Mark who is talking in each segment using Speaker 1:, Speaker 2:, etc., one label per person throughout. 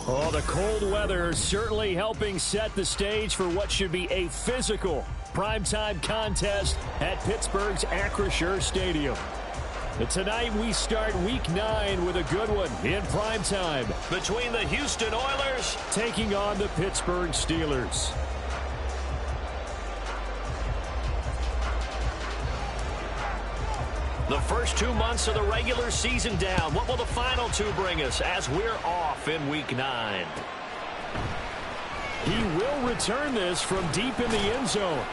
Speaker 1: Oh, the cold weather certainly helping set the stage for what should be a physical primetime contest at Pittsburgh's Acrisure Stadium. And tonight we start Week 9 with a good one in primetime between the Houston Oilers taking on the Pittsburgh Steelers. The first 2 months of the regular season down. What will the final 2 bring us as we're off in Week 9? He will return this from deep in the end zone.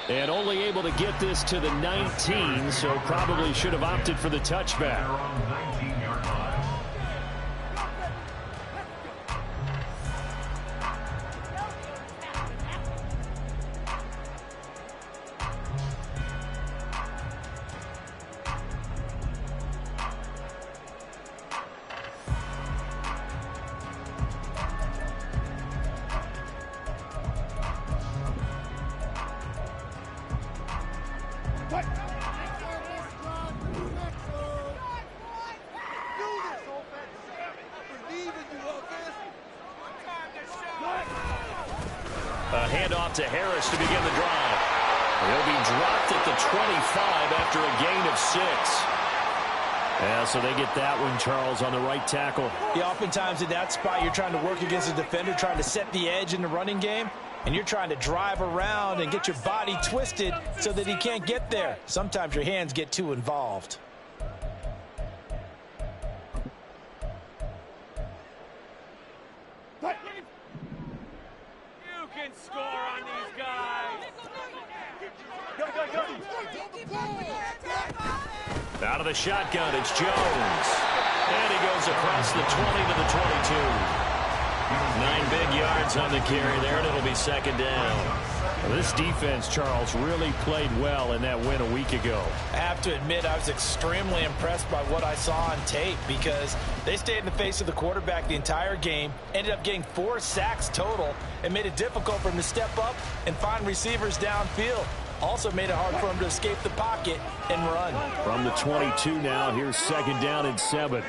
Speaker 1: And only able to get this to the 19, so probably should have opted for the touchback. A handoff to Harris to begin the drive. He'll be dropped at the 25 after a gain of 6. Yeah, so they get that one, Charles, on the right tackle.
Speaker 2: Yeah, oftentimes in that spot, you're trying to work against a defender, trying to set the edge in the running game, and you're trying to drive around and get your body twisted so that he can't get there. Sometimes your hands get too involved.
Speaker 3: Score on these guys.
Speaker 1: Out of the shotgun, it's Jones. And he goes across the 20 to the 22. 9 big yards on the carry there, and it'll be second down. Well, this defense, Charles, really played well in that win a week ago.
Speaker 2: I have to admit, I was extremely impressed by what I saw on tape because they stayed in the face of the quarterback the entire game, ended up getting 4 sacks total, and made it difficult for him to step up and find receivers downfield. Also made it hard for him to escape the pocket and run.
Speaker 1: From the 22 now, here's second down and 7.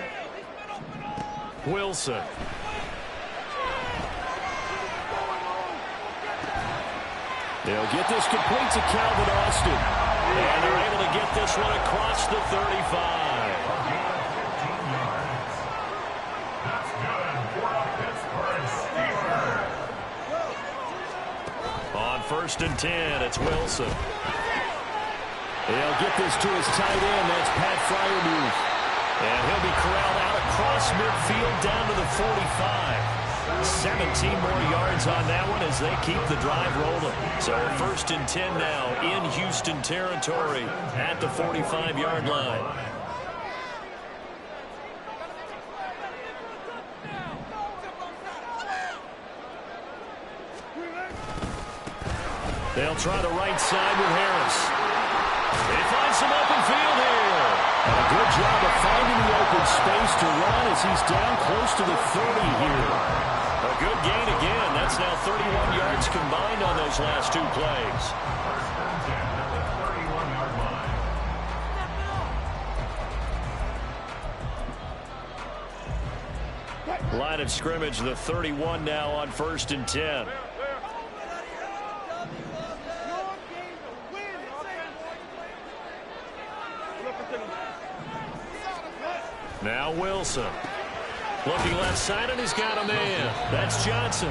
Speaker 1: Wilson. They'll get this complete to Calvin Austin. And they're able to get this one across the 35. On first and 10, it's Wilson. They'll get this to his tight end. That's Pat Freiermuth. And he'll be corralled out across midfield down to the 45. 17 more yards on that one as they keep the drive rolling. So first and 10 now in Houston territory at the 45-yard line. They'll try the right side with Harris. They find some open field here. And a good job of finding the open space to run as he's down close to the 30 here. A good gain again. That's now 31 yards combined on those last 2 plays. Line of scrimmage, the 31 now on first and 10. Now Wilson. Looking left side, and he's got a man. That's Johnson.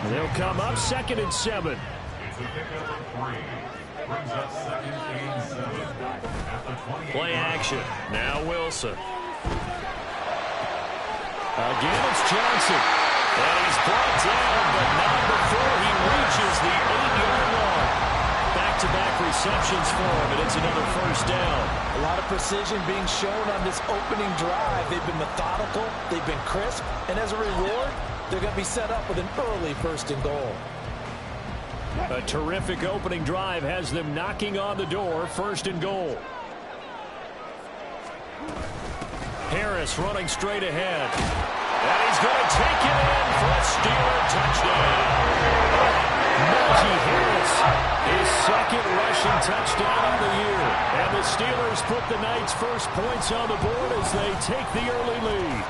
Speaker 1: They'll come up second and 7. Play action. Now Wilson. Again, it's Johnson. And he's brought down, but not before he reaches the 8-yard line. Back-to-back receptions for him, and it's another first down.
Speaker 2: A lot of precision being shown on this opening drive. They've been methodical, they've been crisp, and as a reward, they're going to be set up with an early first and goal.
Speaker 1: A terrific opening drive has them knocking on the door, first and goal. Harris running straight ahead. And he's going to take it in for a Steeler touchdown. Najee Harris, his second rushing touchdown of the year. And the Steelers put the Knights' first points on the board as they take the early lead.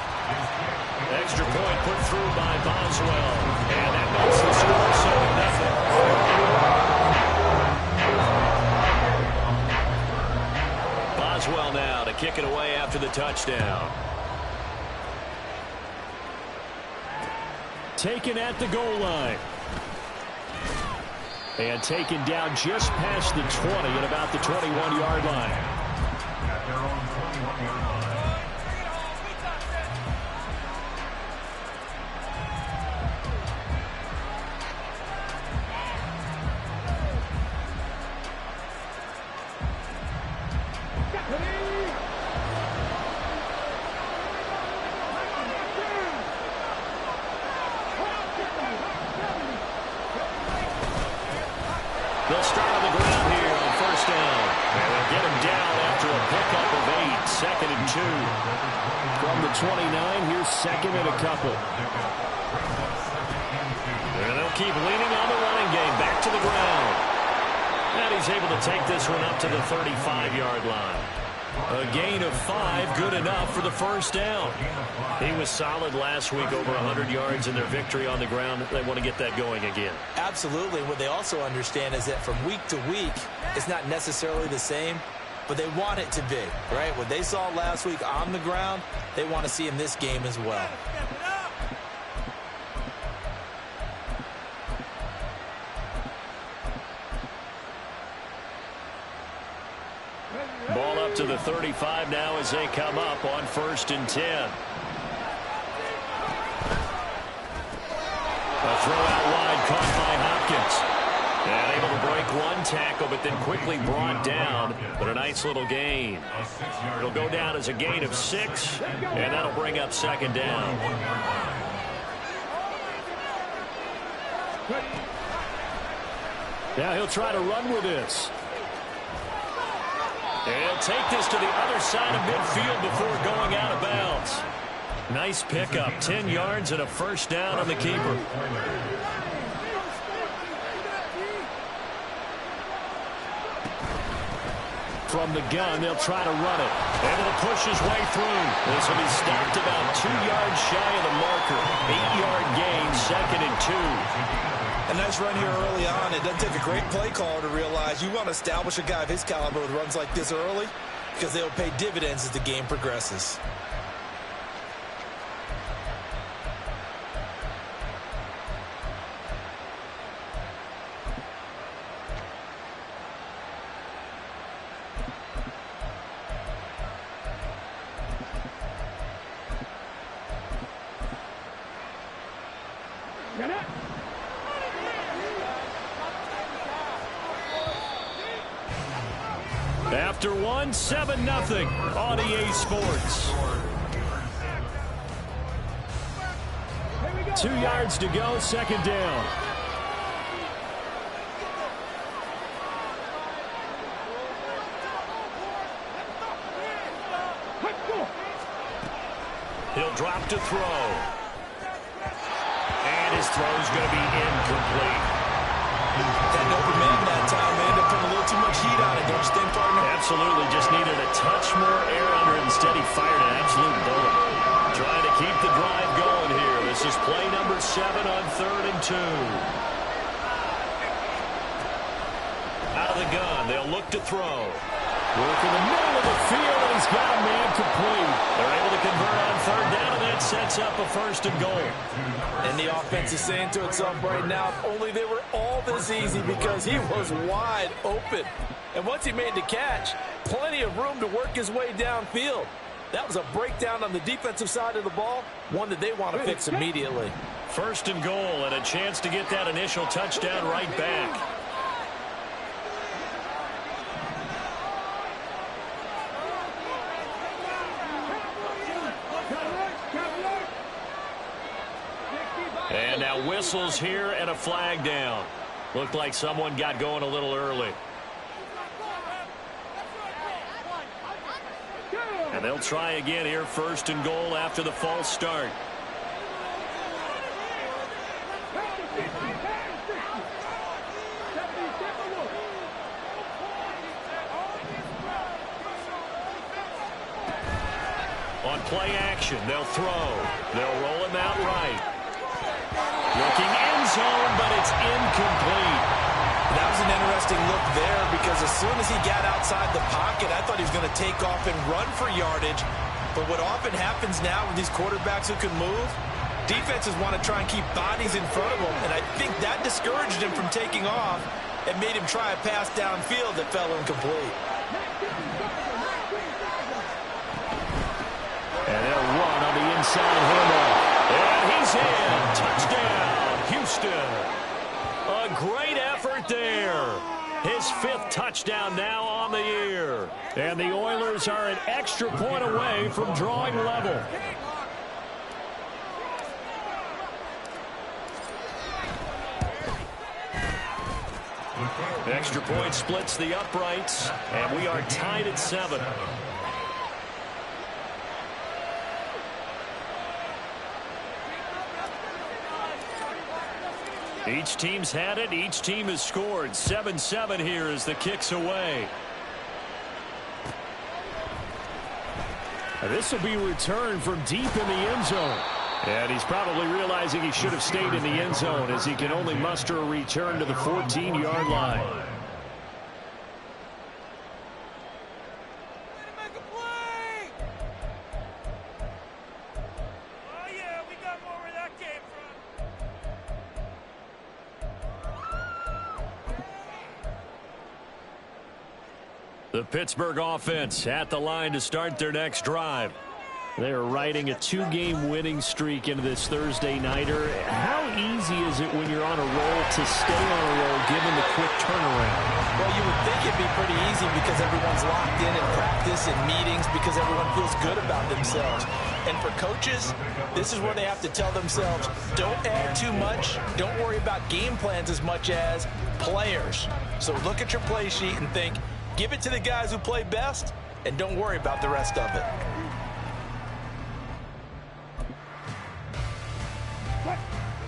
Speaker 1: Extra point put through by Boswell. And that makes the score 7-0. Boswell now to kick it away after the touchdown. Taken at the goal line. And taken down just past the 20 at about the 21-yard line. They'll start on the ground here on first down. And they'll get him down after a pickup of 8. 2nd and 2. From the 29, here's 2nd and a couple. And they'll keep leaning on the running game. Back to the ground. And he's able to take this one up to the 35-yard line. A gain of 5, good enough for the first down. He was solid last week, over 100 yards in their victory on the ground. They want to get that going again.
Speaker 2: Absolutely. What they also understand is that from week to week, it's not necessarily the same, but they want it to be, right? What they saw last week on the ground, they want to see in this game as well.
Speaker 1: Ball up to the 35 now as they come up on 1st and 10. A throw out wide caught by Hopkins. And able to break one tackle, but then quickly brought down. But a nice little gain. It'll go down as a gain of 6, and that'll bring up 2nd down. Now he'll try to run with this. And he'll take this to the other side of midfield before going out of bounds. Nice pickup. 10 yards and a first down on the keeper. From the gun, they'll try to run it. Able to push his way through. This will be stopped about 2 yards shy of the marker. 8-yard gain, 2nd and 2.
Speaker 2: A nice run here early on. It doesn't take a great play caller to realize you want to establish a guy of his caliber with runs like this early, because they'll pay dividends as the game progresses.
Speaker 1: After 7-0 on EA Sports. 2 yards to go, 2nd down. He'll drop to throw. And his throw's going to be incomplete.
Speaker 2: That open man that time, they ended up putting a little too much heat on it, don't you think, partner?
Speaker 1: Absolutely, just needed a touch more air under it. Instead, he fired an absolute bullet. Trying to keep the drive going here. This is play number 7 on 3rd and 2. Out of the gun, they'll look to throw. Work in the middle of the field, and he's got a man complete. They're able to convert on 3rd down, and that sets up a 1st and goal.
Speaker 2: And the offense is saying to itself right now, if only they were all this easy, because he was wide open. And once he made the catch, plenty of room to work his way downfield. That was a breakdown on the defensive side of the ball, one that they want to fix immediately.
Speaker 1: 1st and goal, and a chance to get that initial touchdown right back. And now whistles here and a flag down. Looked like someone got going a little early. And they'll try again here, 1st and goal after the false start. On play action, they'll throw. They'll roll him out right. Looking end zone, but it's incomplete.
Speaker 2: That was an interesting look there because as soon as he got outside the pocket, I thought he was going to take off and run for yardage. But what often happens now with these quarterbacks who can move, defenses want to try and keep bodies in front of them, and I think that discouraged him from taking off and made him try a pass downfield that fell incomplete.
Speaker 1: And they'll run on the inside handoff. And he's in. Touchdown, Houston. A great effort there. His 5th touchdown now on the year. And the Oilers are an extra point away from drawing level. Extra point splits the uprights, and we are tied at 7. Each team's had it. Each team has scored. 7-7 here as the kick's away. This will be returned from deep in the end zone. And he's probably realizing he should have stayed in the end zone as he can only muster a return to the 14-yard line. The Pittsburgh offense at the line to start their next drive. They're riding a 2-game winning streak into this Thursday nighter. How easy is it when you're on a roll to stay on a roll given the quick turnaround?
Speaker 2: Well, you would think it'd be pretty easy because everyone's locked in practice and meetings because everyone feels good about themselves. And for coaches, this is where they have to tell themselves, don't add too much. Don't worry about game plans as much as players. So look at your play sheet and think, give it to the guys who play best, and don't worry about the rest of it.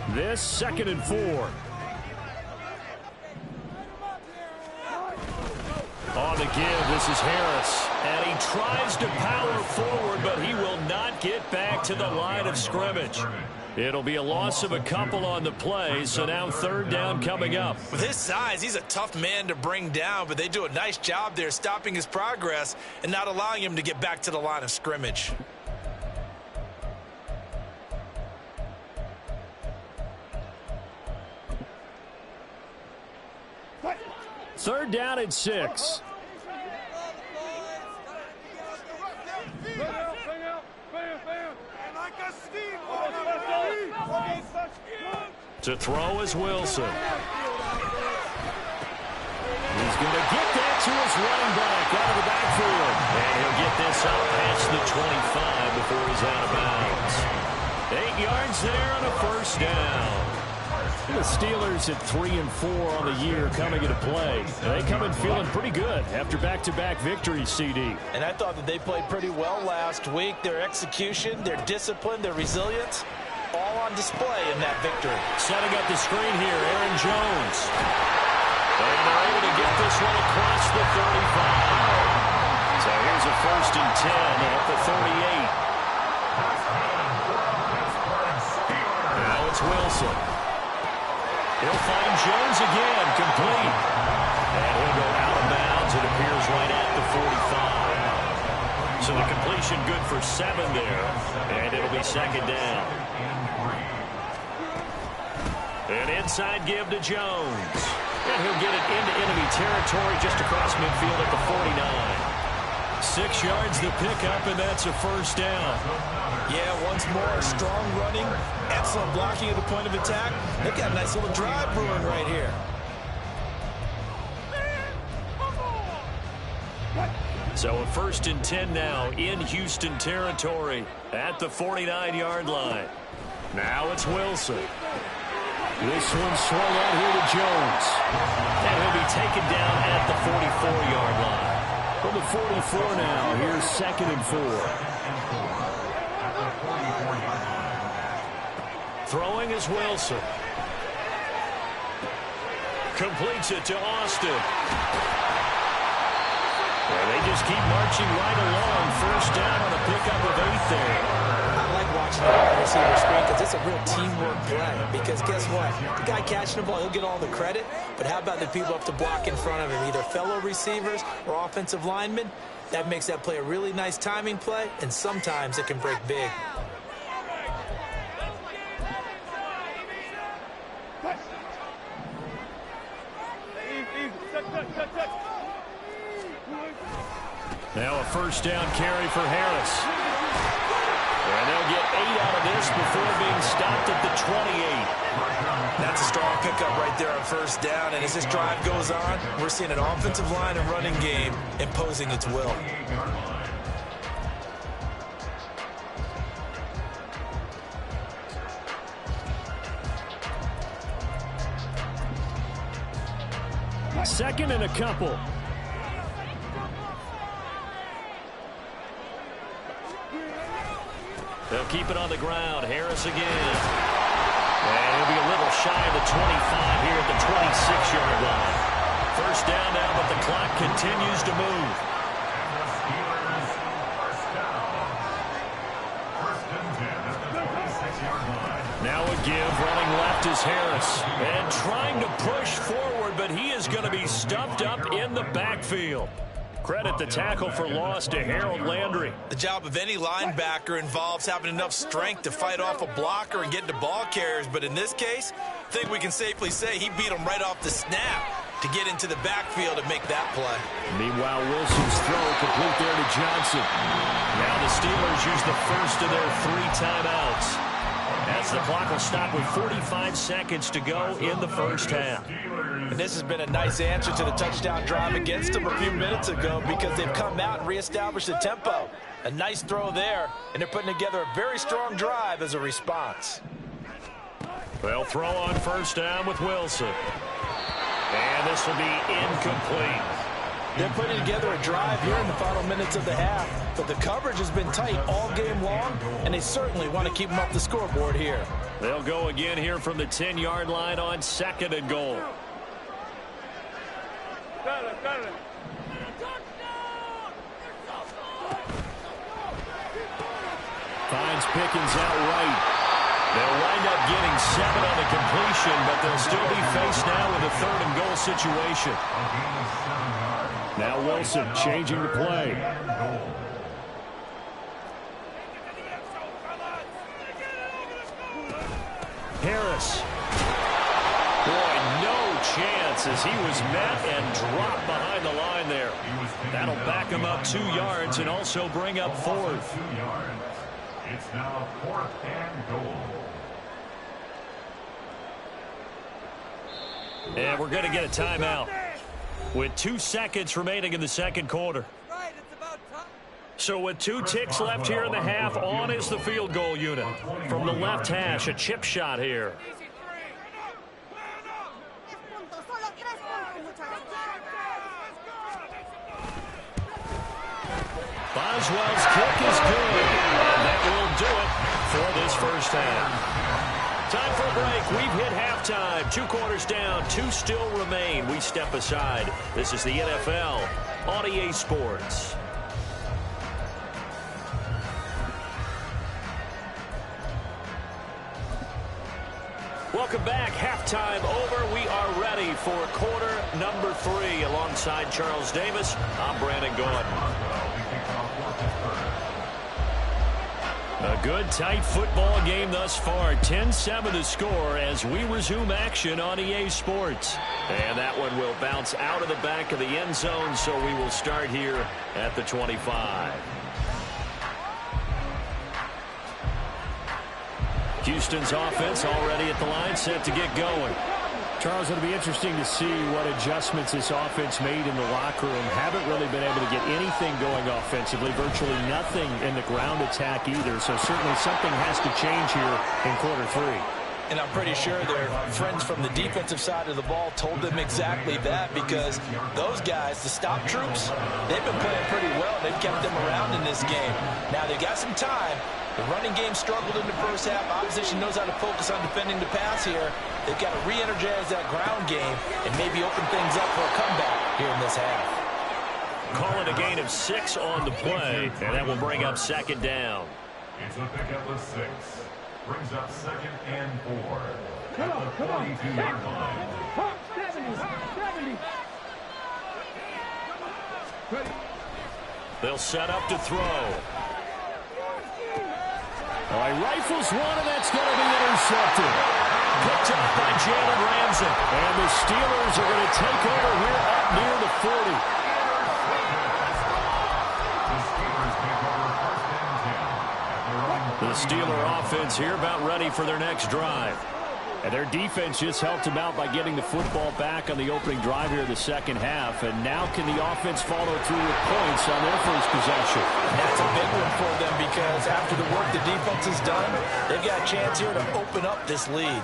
Speaker 1: This 2nd and 4. On the give, this is Harris. And he tries to power forward, but he will not get back to the line of scrimmage. It'll be a loss of a couple on the play, so now 3rd down coming up.
Speaker 2: With his size, he's a tough man to bring down, but they do a nice job there stopping his progress and not allowing him to get back to the line of scrimmage.
Speaker 1: Third down at 6. To throw is Wilson. He's going to get that to his running back out of the backfield. And he'll get this out past the 25 before he's out of bounds. 8 yards there on a 1st down. The Steelers at 3-4 on the year coming into play. They come in feeling pretty good after back-to-back victories, CD.
Speaker 2: And I thought that they played pretty well last week. Their execution, their discipline, their resilience, all on display in that victory.
Speaker 1: Setting up the screen here, Aaron Jones. And they're able to get this one across the 35. So here's a 1st and 10 at the 38. Now it's Wilson. He'll find Jones again, complete. And he'll go out of bounds. It appears right at the 45. So the completion good for 7 there. And it'll be 2nd down. An inside give to Jones. And he'll get it into enemy territory just across midfield at the 49. 6 yards the pickup, and that's a 1st down.
Speaker 2: Yeah, once more, strong running, excellent blocking at the point of attack. They've got a nice little drive brewing right here.
Speaker 1: So a 1st and 10 now in Houston territory at the 49-yard line. Now it's Wilson. This one swung out here to Jones. And he'll be taken down at the 44-yard line. From the 44 now, here's 2nd and 4. Throwing is Wilson. Completes it to Austin. And They just keep marching right along. First down on a pickup of 8 there.
Speaker 2: I like watching the wide receiver screen because it's a real teamwork play. Because guess what? The guy catching the ball, he'll get all the credit. But how about the people up to block in front of him, either fellow receivers or offensive linemen? That makes that play a really nice timing play, and sometimes it can break big.
Speaker 1: Now a first down carry for Harris. And they'll get 8 out of this before being stopped at the 28.
Speaker 2: That's a strong pickup right there on first down. And as this drive goes on, we're seeing an offensive line and running game imposing its will.
Speaker 1: Second and a couple. They'll keep it on the ground. Harris again. And he'll be a little shy of the 25 here at the 26-yard line. First down now, but the clock continues to move. Now a give. Running left is Harris. And trying to push forward, but he is going to be stuffed up in the backfield. Credit the tackle for loss to Harold Landry.
Speaker 2: The job of any linebacker involves having enough strength to fight off a blocker and get to ball carriers. But in this case, I think we can safely say he beat him right off the snap to get into the backfield and make that play.
Speaker 1: Meanwhile, Wilson's throw complete there to Johnson. Now the Steelers use the first of their 3 timeouts, as the clock will stop with 45 seconds to go in the first half.
Speaker 2: And this has been a nice answer to the touchdown drive against them a few minutes ago, because they've come out and reestablished the tempo. A nice throw there, and they're putting together a very strong drive as a response.
Speaker 1: They'll throw on first down with Wilson. And this will be incomplete.
Speaker 2: They're putting together a drive here in the final minutes of the half, but the coverage has been tight all game long, and they certainly want to keep them off the scoreboard here.
Speaker 1: They'll go again here from the 10-yard line on 2nd and goal. Finds Pickens out right. They'll wind up getting 7 on the completion, but they'll still be faced now with a 3rd and goal situation. Now Wilson changing the play. Harris. Boy, no chance as he was met and dropped behind the line there. That'll back him up 2 yards and also bring up 4th.
Speaker 4: It's now 4th and goal.
Speaker 1: And we're going to get a timeout with 2 seconds remaining in the second quarter. So with 2 ticks left here in the half, on is the field goal unit. From the left hash, a chip shot here. Boswell's kick is good, and that will do it for this first half. Time for a break. We've hit halftime. 2 quarters down, 2 still remain. We step aside. This is the NFL on EA Sports. Welcome back. Halftime over. We are ready for quarter number 3. Alongside Charles Davis, I'm Brandon Gordon. A good, tight football game thus far. 10-7 the score as we resume action on EA Sports. And that one will bounce out of the back of the end zone, so we will start here at the 25. Houston's offense already at the line, set to get going. Charles, it'll be interesting to see what adjustments this offense made in the locker room. Haven't really been able to get anything going offensively, virtually nothing in the ground attack either. So certainly something has to change here in quarter 3.
Speaker 2: And I'm pretty sure their friends from the defensive side of the ball told them exactly that, because those guys, the stop troops, they've been playing pretty well. They've kept them around in this game. Now they've got some time. The running game struggled in the first half. Opposition knows how to focus on defending the pass here. They've got to re-energize that ground game and maybe open things up for a comeback here in this half.
Speaker 1: call it a gain of 6 on the play, and that will bring up second down.
Speaker 4: It's a pickup of 6. Brings up 2nd and 4 at the 42-yard line.
Speaker 3: 70.
Speaker 1: They'll set up to throw. He rifles one, and that's going to be intercepted. Picked up by Jalen Ramsey. And the Steelers are going to take over here up near the 40. The Steeler offense here about ready for their next drive. And their defense just helped them out by getting the football back on the opening drive here in the second half. And now can the offense follow through with points on their first possession?
Speaker 2: That's a big one for them because after the work the defense has done, they've got a chance here to open up this lead.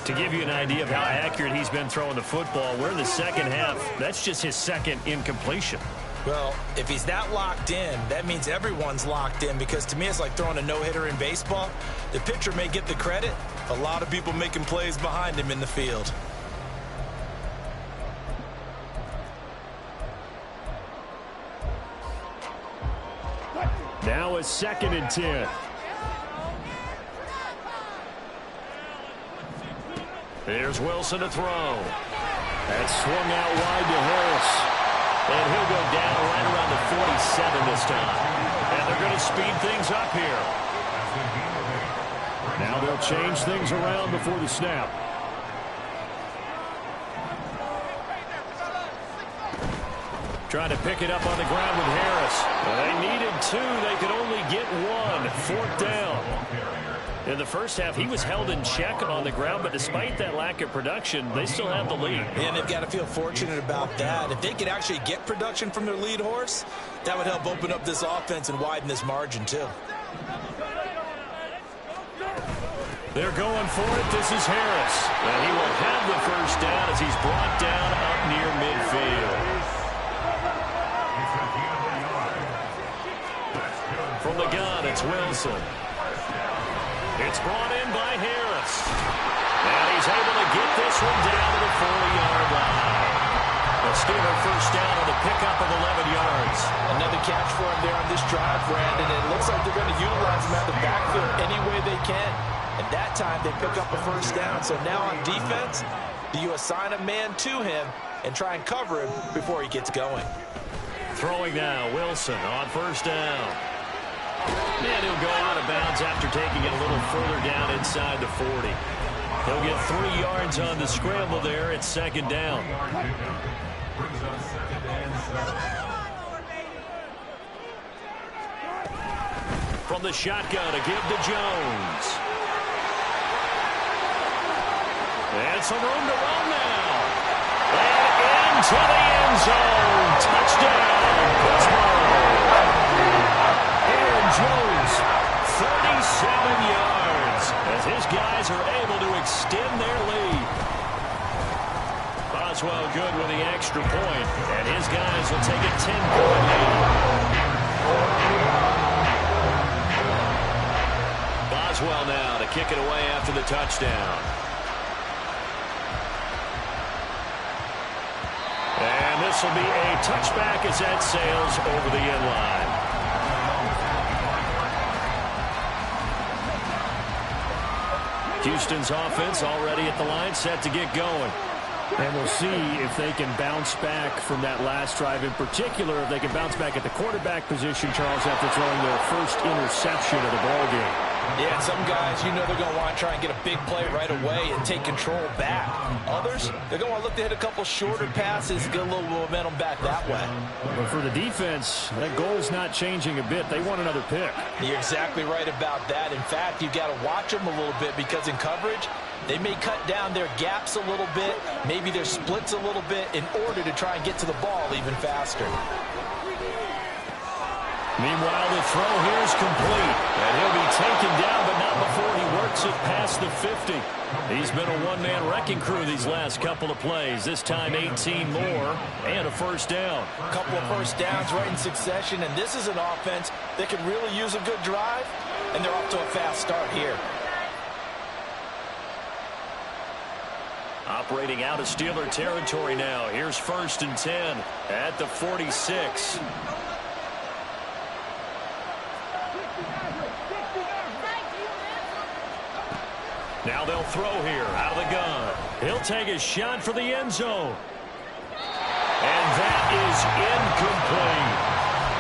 Speaker 1: To give you an idea of how accurate he's been throwing the football, we're in the second half. That's just his second incompletion.
Speaker 2: Well, if he's that locked in, that means everyone's locked in because to me it's like throwing a no-hitter in baseball. The pitcher may get the credit. A lot of people making plays behind him in the field.
Speaker 1: Now it's 2nd and 10. Here's Wilson to throw. That's swung out wide to Harris. And he'll go down right around the 47 this time. And they're going to speed things up here. Now they'll change things around before the snap. Trying to pick it up on the ground with Harris. Well, they needed 2. They could only get 1. 4th down. In the first half, he was held in check on the ground, but despite that lack of production, they still have the lead.
Speaker 2: And they've got to feel fortunate about that. If they could actually get production from their lead horse, that would help open up this offense and widen this margin, too.
Speaker 1: They're going for it. This is Harris. And he will have the first down as he's brought down up near midfield. From the gun, it's Wilson. It's brought in by Harris. And he's able to get this one down to the 40-yard line. The Steeler first down on the pickup of 11 yards.
Speaker 2: Another catch for him there on this drive, Brandon. It looks like they're going to utilize him at the backfield any way they can. And that time they pick up a first down. So now on defense, do you assign a man to him and try and cover him before he gets going?
Speaker 1: Throwing now, Wilson on first down. And he'll go out of bounds after taking it a little further down inside the 40. He'll get 3 yards on the scramble there. It's 2nd down. From the shotgun to give to Jones. And some room to run now. And into the end zone. Touchdown, Pittsburgh. Aaron Jones, 37 yards, as his guys are able to extend their lead. Boswell good with the extra point, and his guys will take a 10-point lead. Boswell now to kick it away after the touchdown. And this will be a touchback as that sails over the end line. Houston's offense already at the line, set to get going. And we'll see if they can bounce back from that last drive. In particular, if they can bounce back at the quarterback position, Charles, after throwing their first interception of the ballgame.
Speaker 2: Yeah, and some guys, you know they're going to want to try and get a big play right away and take control back. Others, they're going to look to hit a couple shorter passes, get a little momentum back that way.
Speaker 1: But for the defense, that goal's not changing a bit. They want another pick.
Speaker 2: You're exactly right about that. In fact, you've got to watch them a little bit because in coverage, they may cut down their gaps a little bit, maybe their splits a little bit in order to try and get to the ball even faster.
Speaker 1: Meanwhile, the throw here is complete. And he'll be taken down, but not before he works it past the 50. He's been a one-man wrecking crew these last couple of plays. This time 18 more and a first down.
Speaker 2: A couple of first downs right in succession, and this is an offense that could really use a good drive, and they're off to a fast start here.
Speaker 1: Operating out of Steeler territory now. Here's 1st and 10 at the 46. Now they'll throw here out of the gun. He'll take a shot for the end zone. And that is incomplete.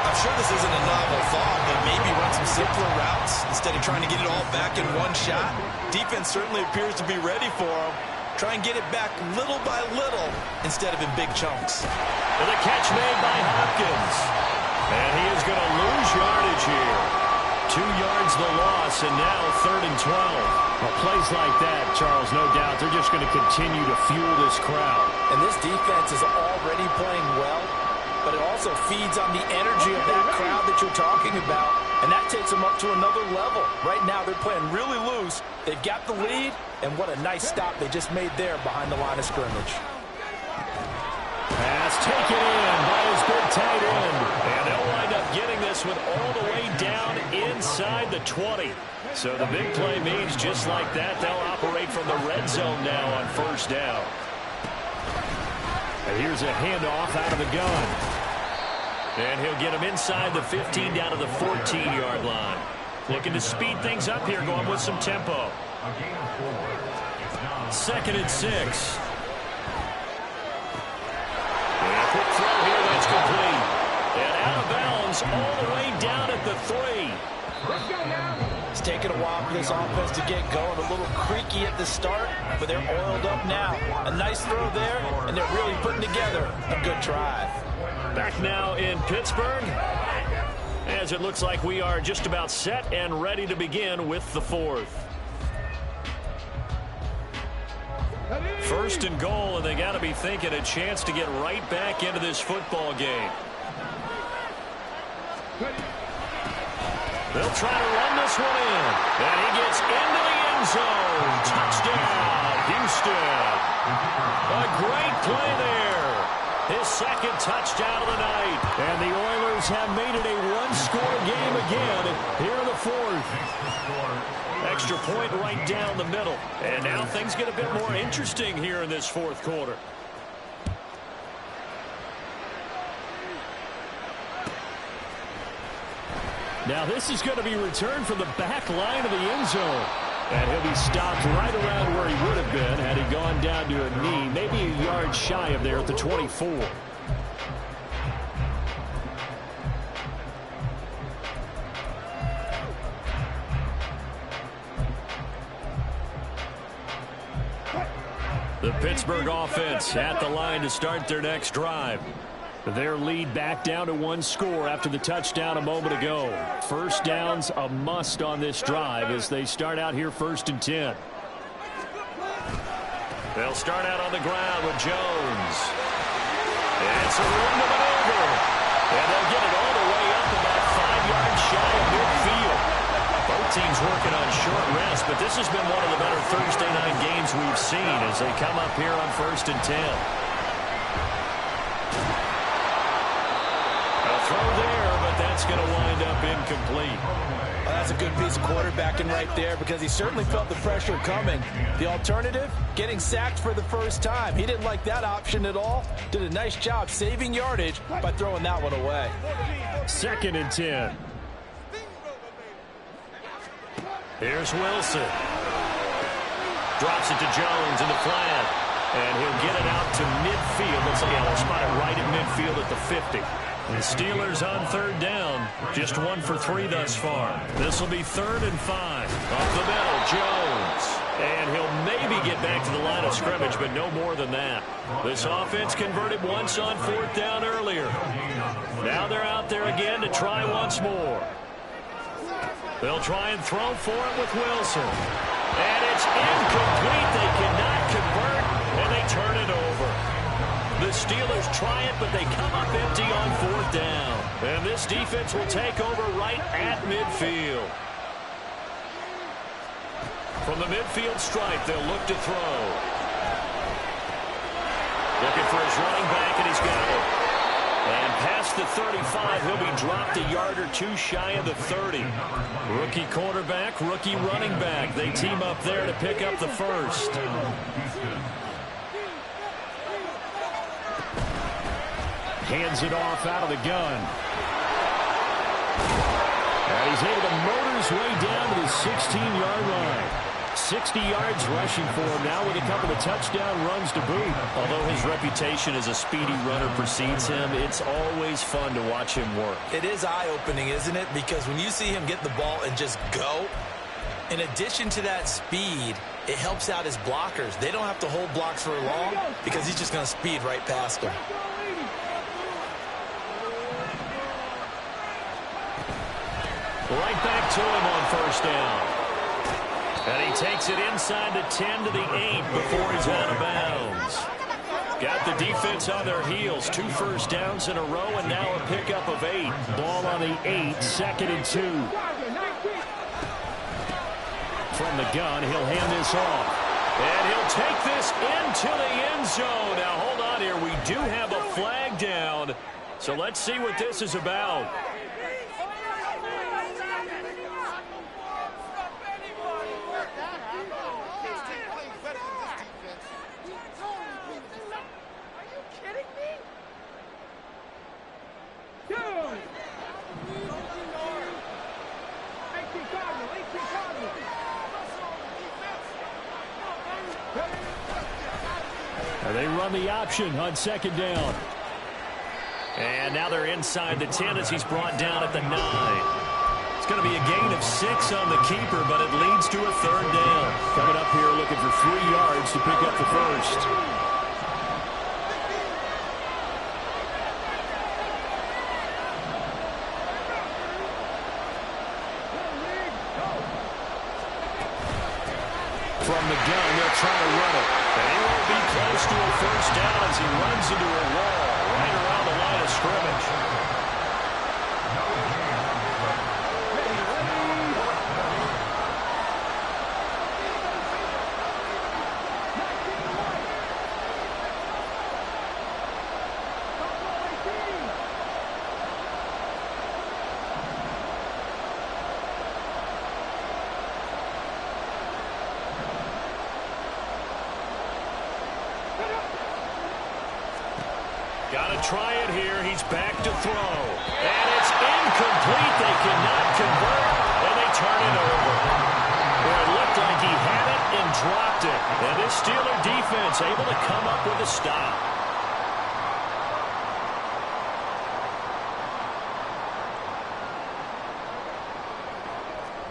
Speaker 2: I'm sure this isn't a novel thought, but maybe run some simpler routes instead of trying to get it all back in one shot. Defense certainly appears to be ready for him. Try and get it back little by little instead of in big chunks.
Speaker 1: And the catch made by Hopkins. And he is going to lose yardage here. 2 yards the loss, and now 3rd and 12. Well, plays like that, Charles, no doubt, they're just going to continue to fuel this crowd.
Speaker 2: And this defense is already playing well, but it also feeds on the energy of that crowd that you're talking about, and that takes them up to another level. Right now, they're playing really loose. They've got the lead, and what a nice stop they just made there behind the line of scrimmage.
Speaker 1: Pass taken in by his big tight end. And they'll wind up getting this one all the way down inside the 20. So the big play means just like that, they'll operate from the red zone now on 1st down. And here's a handoff out of the gun. And he'll get him inside the 15 down to the 14-yard line. Looking to speed things up here, going with some tempo. 2nd and 6. Quick throw here, that's complete. And out of bounds all the way down at the 3.
Speaker 2: It's taken a while for this offense to get going. A little creaky at the start, but they're oiled up now. A nice throw there, and they're really putting together a good drive.
Speaker 1: Back now in Pittsburgh, as it looks like we are just about set and ready to begin with the 4th. 1st and goal, and they got to be thinking a chance to get right back into this football game. They'll try to run this one in, and he gets into the end zone. Touchdown, Houston. A great play there. His 2nd touchdown of the night, and the Oilers have made it a one-score game again here in the 4th. Extra point right down the middle. And now things get a bit more interesting here in this 4th quarter. Now this is going to be returned from the back line of the end zone. And he'll be stopped right around where he would have been had he gone down to a knee, maybe a yard shy of there at the 24. The Pittsburgh offense at the line to start their next drive. Their lead back down to 1 score after the touchdown a moment ago. 1st down's a must on this drive as they start out here 1st and 10. They'll start out on the ground with Jones. It's a room to maneuver. And they'll get it all the way up about 5 yards shy of midfield. Both teams working on short rest, but this has been one of the better Thursday night games we've seen as they come up here on 1st and 10. Throw there, but that's going to wind up incomplete.
Speaker 2: Well, that's a good piece of quarterbacking right there because he certainly felt the pressure coming. The alternative, getting sacked for the 1st time. He didn't like that option at all. Did a nice job saving yardage by throwing that one away.
Speaker 1: 2nd and 10. Here's Wilson. Drops it to Jones in the flat. And he'll get it out to midfield. Looks like he'll spot it right at midfield at the 50. The Steelers on 3rd down. Just 1 for 3 thus far. This will be 3rd and 5. Off the middle, Jones. And he'll maybe get back to the line of scrimmage, but no more than that. This offense converted once on 4th down earlier. Now they're out there again to try once more. They'll try and throw for it with Wilson. And it's incomplete. They cannot convert, and they turn it over. The Steelers try it, but they come up empty on 4th down. And this defense will take over right at midfield. From the midfield stripe, they'll look to throw. Looking for his running back, and he's got it. And past the 35, he'll be dropped a yard or 2 shy of the 30. Rookie quarterback, rookie running back. They team up there to pick up the 1st. Hands it off out of the gun. And he's able to motor his way down to the 16-yard line. 60 yards rushing for him now with a couple of touchdown runs to boot.
Speaker 5: Although his reputation as a speedy runner precedes him, it's always fun to watch him work.
Speaker 2: It is eye-opening, isn't it? Because when you see him get the ball and just go, in addition to that speed, it helps out his blockers. They don't have to hold blocks for long because he's just going to speed right past them.
Speaker 1: Right back to him on first down. And he takes it inside the 10 to the 8 before he's out of bounds. Got the defense on their heels. 2 first downs in a row and now a pickup of 8. Ball on the 8, 2nd and 2. From the gun, he'll hand this off. And he'll take this into the end zone. Now hold on here. We do have a flag down. So let's see what this is about. They run the option on 2nd down. And now they're inside the 10 as he's brought down at the 9. It's going to be a gain of 6 on the keeper, but it leads to a 3rd down. Coming up here looking for 3 yards to pick up the first. From the gun, they'll try to run it. And he won't be close to a first down as he runs into a wall right around the line of scrimmage. Got to try it here. He's back to throw. And it's incomplete. They cannot convert, and they turn it over. Boy, it looked like he had it and dropped it. And this Steeler defense able to come up with a stop.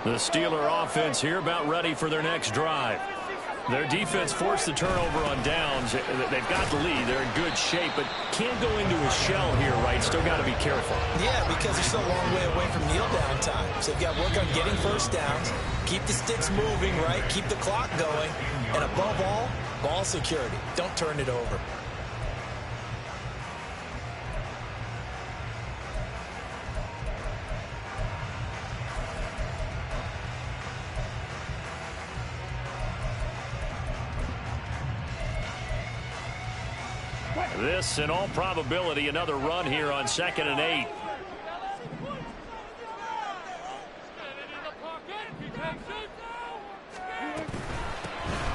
Speaker 1: The Steeler offense here about ready for their next drive. Their defense forced the turnover on downs. They've got the lead. They're in good shape, but can't go into a shell here, right? Still got to be careful.
Speaker 2: Yeah, because they're still a long way away from kneel down time. So they've got to work on getting first downs, keep the sticks moving, right? Keep the clock going. And above all, ball security. Don't turn it over.
Speaker 1: This, in all probability, another run here on 2nd and 8.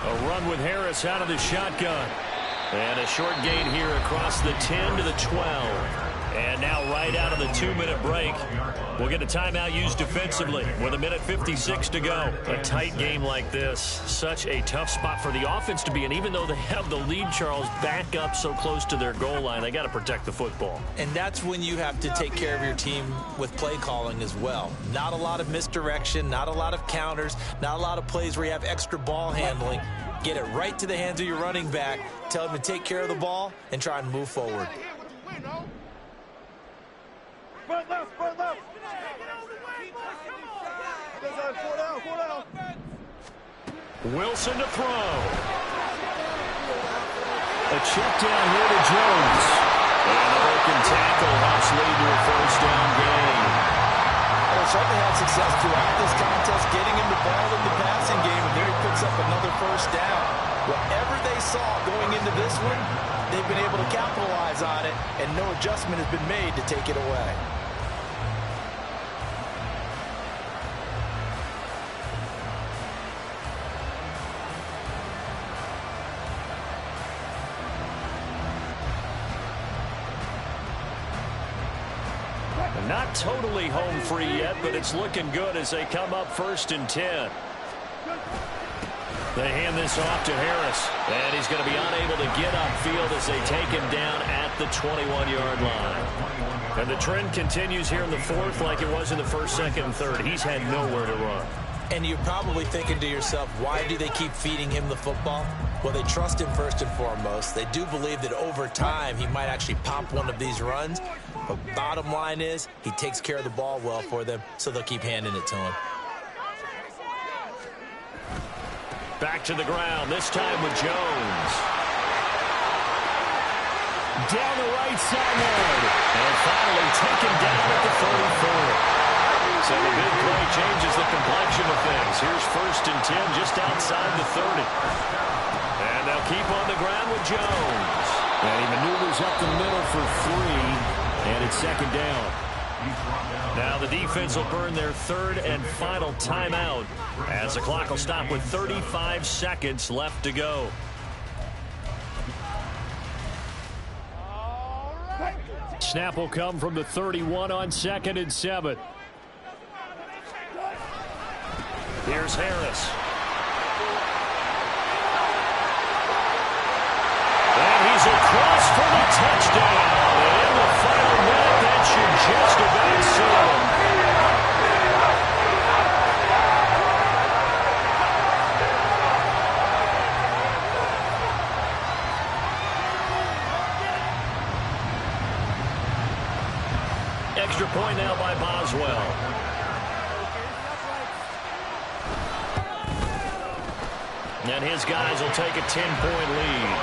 Speaker 1: A run with Harris out of the shotgun. And a short gain here across the 10 to the 12. And now right out of the 2-minute break, we'll get a timeout used defensively with 1:56 to go. A tight game like this, such a tough spot for the offense to be in. Even though they have the lead, Charles, back up so close to their goal line, they got to protect the football.
Speaker 2: And that's when you have to take care of your team with play calling as well. Not a lot of misdirection, not a lot of counters, not a lot of plays where you have extra ball handling. Get it right to the hands of your running back, tell him to take care of the ball, and try and move forward.
Speaker 3: Front left, front left.
Speaker 1: Wilson to throw. A check down here to Jones. And a broken tackle helps lead to a first down gain.
Speaker 2: Well, certainly had success throughout this contest, getting him the ball in the passing game, and there he picks up another first down. Whatever they saw going into this one, they've been able to capitalize on it, and no adjustment has been made to take it away.
Speaker 5: Not totally home free yet, but it's looking good as they come up 1st and 10. They hand this off to Harris, and he's going to be unable to get upfield as they take him down at the 21-yard line. And the trend continues here in the 4th like it was in the 1st, 2nd, and 3rd. He's had nowhere to run.
Speaker 2: And you're probably thinking to yourself, why do they keep feeding him the football? Well, they trust him first and foremost. They do believe that over time he might actually pop one of these runs. But bottom line is he takes care of the ball well for them, so they'll keep handing it to him.
Speaker 5: Back to the ground, this time with Jones.
Speaker 1: Down the right sideline.
Speaker 5: And finally taken down at the 34. So the big play changes the complexion of things. Here's 1st and 10 just outside the 30. And they'll keep on the ground with Jones.
Speaker 1: And he maneuvers up the middle for 3. And it's 2nd down.
Speaker 5: Now the defense will burn their 3rd and final timeout as the clock will stop with 35 seconds left to go.
Speaker 1: Snap will come from the 31 on 2nd and 7.
Speaker 5: Here's Harris. And he's across for the touchdown. And in the final minute, that should just about seal him. Extra point now by Boswell. And his guys will take a 10-point lead.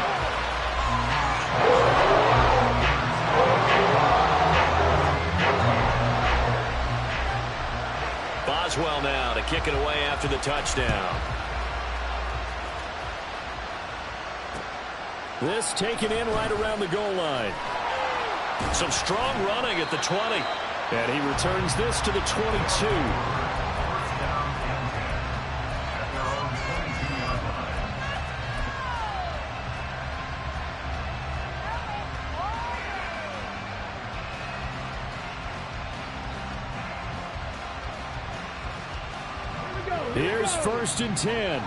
Speaker 5: Boswell now to kick it away after the touchdown.
Speaker 1: This taken in right around the goal line.
Speaker 5: Some strong running at the 20.
Speaker 1: And he returns this to the 22. Here's 1st and 10.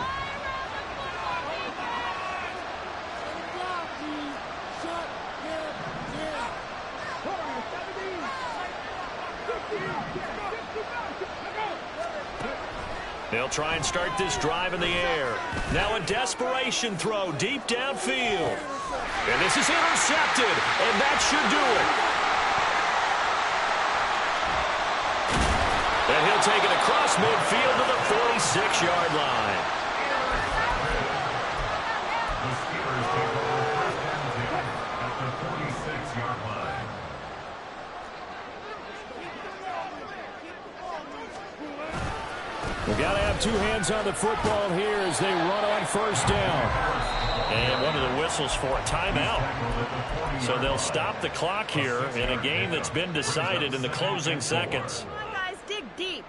Speaker 5: They'll try and start this drive in the air. Now a desperation throw deep downfield. And this is intercepted, and that should do it. And he'll take it across midfield to the 46-yard line.
Speaker 4: The Steelers take over 1st and 10 at the 46-yard line.
Speaker 1: We've got to have 2 hands on the football here as they run on 1st down.
Speaker 5: And one of the whistles for a timeout. So they'll stop the clock here in a game that's been decided in the closing seconds.
Speaker 6: Guys, dig deep.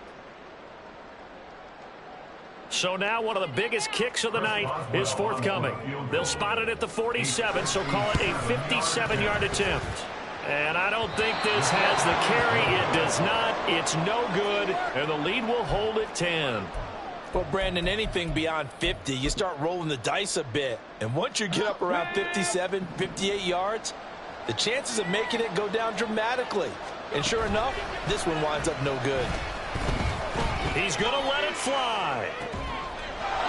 Speaker 5: So now one of the biggest kicks of the night is forthcoming. They'll spot it at the 47, so call it a 57-yard attempt. And I don't think this has the carry. It does not. It's no good. And the lead will hold at 10.
Speaker 2: Well, Brandon, anything beyond 50, you start rolling the dice a bit. And once you get up around 57, 58 yards, the chances of making it go down dramatically. And sure enough, this one winds up no good.
Speaker 5: He's going to let it fly.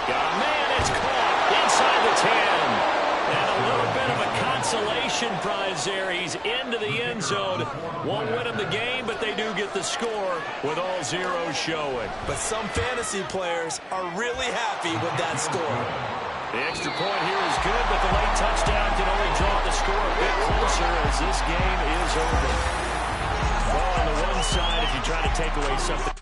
Speaker 5: Got a man. It's caught inside the 10. And a little bit of a consolation prize there. He's into the end zone. Won't win him the game, but they do get the score with all zeros showing.
Speaker 2: But some fantasy players are really happy with that score.
Speaker 5: The extra point here is good, but the late touchdown can only draw the score a bit closer as this game is over. Well, on the one side, if you try to take away something